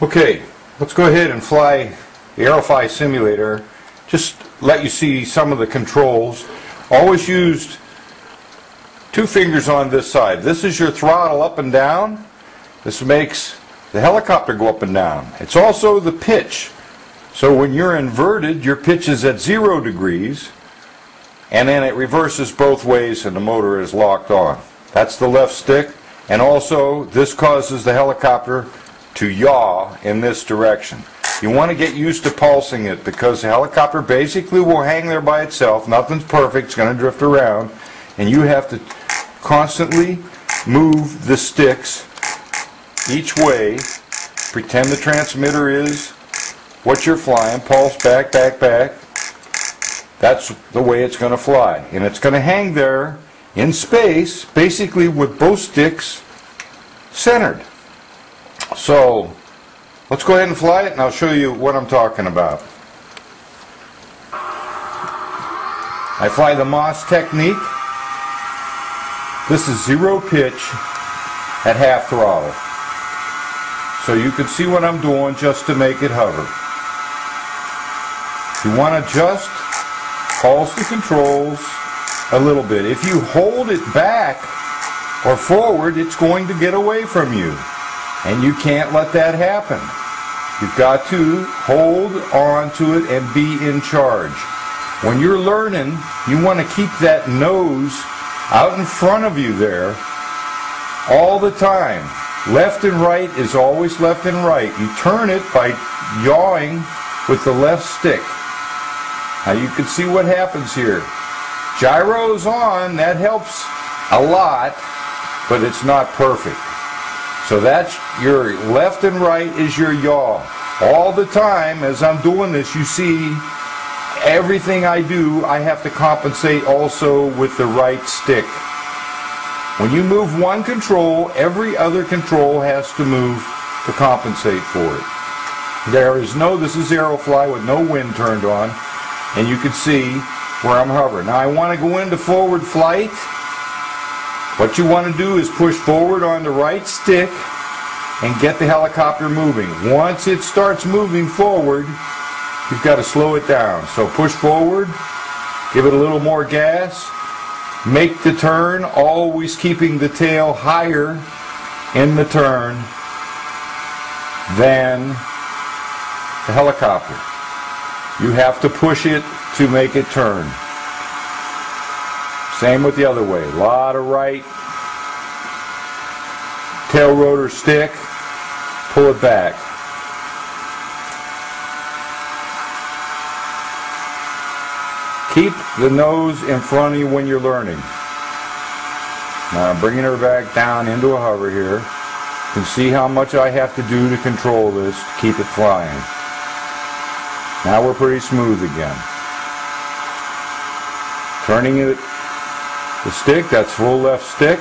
Okay, let's go ahead and fly the Aerofly simulator. Just let you see some of the controls. Always used two fingers on this side. This is your throttle up and down. This makes the helicopter go up and down. It's also the pitch. So when you're inverted, your pitch is at 0 degrees, and then it reverses both ways and the motor is locked on. That's the left stick, and also this causes the helicopter to yaw in this direction. You want to get used to pulsing it because the helicopter basically will hang there by itself. Nothing's perfect, it's going to drift around, and you have to constantly move the sticks each way. Pretend the transmitter is what you're flying, pulse back, back, back. That's the way it's going to fly, and it's going to hang there in space basically with both sticks centered. So let's go ahead and fly it, and I'll show you what I'm talking about. I fly the Moss technique. This is 0 pitch at half throttle. So you can see what I'm doing just to make it hover. You want to just pulse the controls a little bit. If you hold it back or forward, it's going to get away from you. And you can't let that happen. You've got to hold on to it and be in charge. When you're learning, you want to keep that nose out in front of you there all the time. Left and right is always left and right. You turn it by yawing with the left stick. Now you can see what happens here. Gyro's on, that helps a lot, but it's not perfect. So that's your left and right is your yaw. All the time as I'm doing this, you see everything I do, I have to compensate also with the right stick. When you move one control, every other control has to move to compensate for it. This is Aerofly with no wind turned on, and you can see where I'm hovering. Now I want to go into forward flight. What you want to do is push forward on the right stick and get the helicopter moving. Once it starts moving forward, you've got to slow it down. So push forward, give it a little more gas, make the turn, always keeping the tail higher in the turn than the helicopter. You have to push it to make it turn. Same with the other way. A lot of right tail rotor stick, pull it back. Keep the nose in front of you when you're learning. Now I'm bringing her back down into a hover here. You can see how much I have to do to control this to keep it flying. Now we're pretty smooth again. Turning it, the stick, that's full left stick,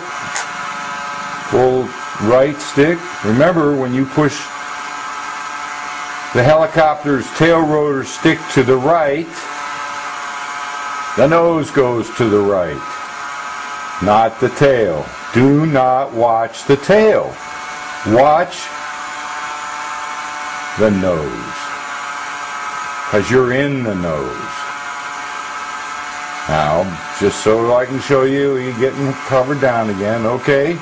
full right stick. Remember, when you push the helicopter's tail rotor stick to the right, the nose goes to the right, not the tail. Do not watch the tail. Watch the nose, because you're in the nose. Now, just so I can show you, you're getting covered down again. Okay.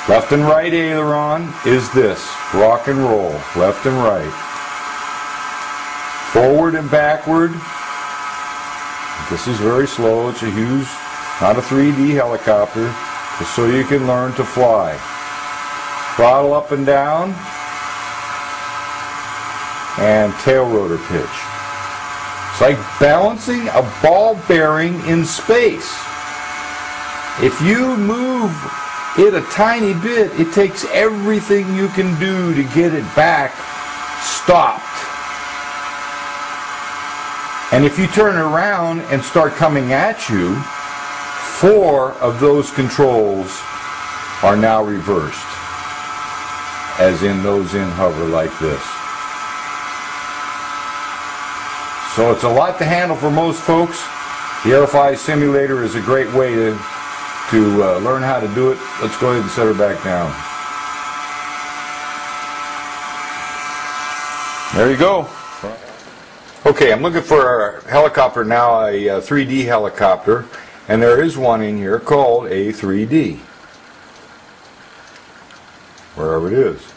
Left and right aileron is this. Rock and roll. Left and right. Forward and backward. This is very slow. It's a huge, not a 3D helicopter, just so you can learn to fly. Throttle up and down. And tail rotor pitch. It's like balancing a ball bearing in space. If you move it a tiny bit, it takes everything you can do to get it back stopped. And if you turn around and start coming at you, 4 of those controls are now reversed, as in those in hover like this. So it's a lot to handle for most folks. The Aerofly simulator is a great way to learn how to do it. Let's go ahead and set her back down. There you go. Okay, I'm looking for a helicopter now, a 3D helicopter, and there is one in here called a 3D. Wherever it is.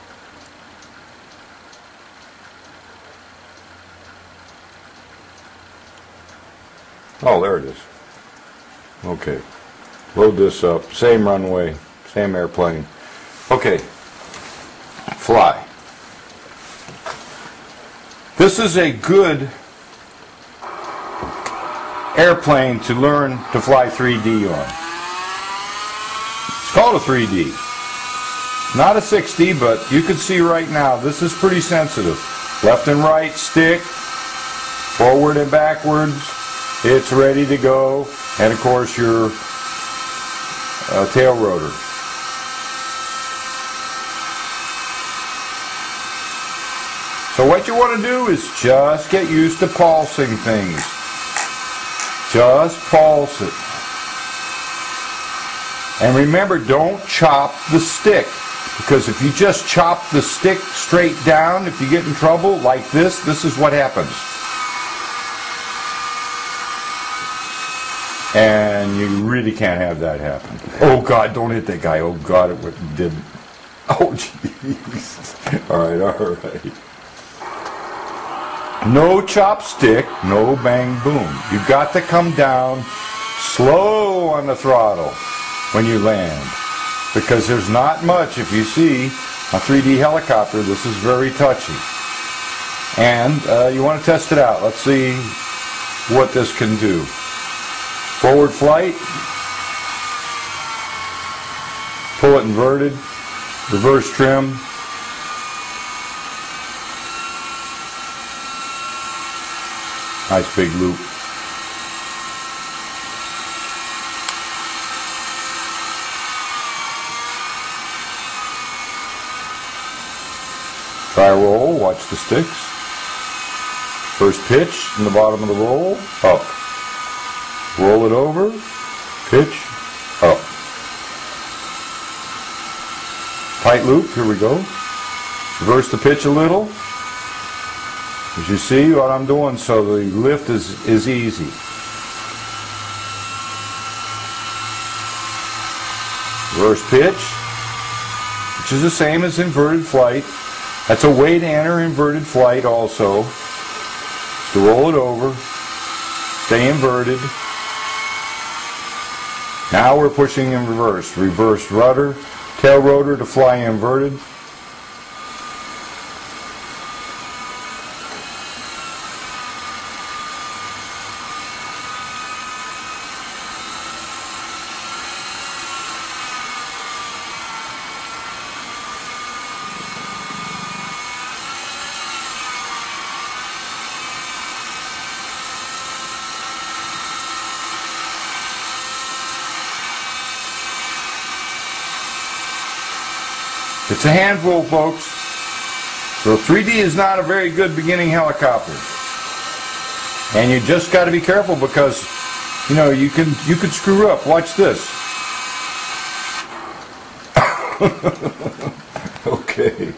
Oh, there it is. Okay. Load this up. Same runway, same airplane. Okay. Fly. This is a good airplane to learn to fly 3D on. It's called a 3D. Not a 6D, but you can see right now this is pretty sensitive. Left and right stick, forward and backwards. It's ready to go, and of course your tail rotor. So what you want to do is just get used to pulsing things. Just pulse it. And remember, don't chop the stick, because if you just chop the stick straight down, if you get in trouble like this is what happens. And you really can't have that happen. Oh God, don't hit that guy. Oh God, it did. Oh jeez. Alright, alright. No chopstick, no bang boom. You've got to come down slow on the throttle when you land, because there's not much. If you see a 3D helicopter, this is very touchy. And you want to test it out. Let's see what this can do. Forward flight, pull it inverted, reverse trim, nice big loop. Try a roll, watch the sticks. First pitch in the bottom of the roll, up. Roll it over, pitch, up. Tight loop, here we go. Reverse the pitch a little. As you see what I'm doing, so the lift is easy. Reverse pitch, which is the same as inverted flight. That's a way to enter inverted flight also. Just to roll it over, stay inverted. Now we're pushing in reverse. Reverse rudder, tail rotor to fly inverted. It's a handful, folks. So 3D is not a very good beginning helicopter. And you just got to be careful, because you know you could screw up. Watch this. Okay.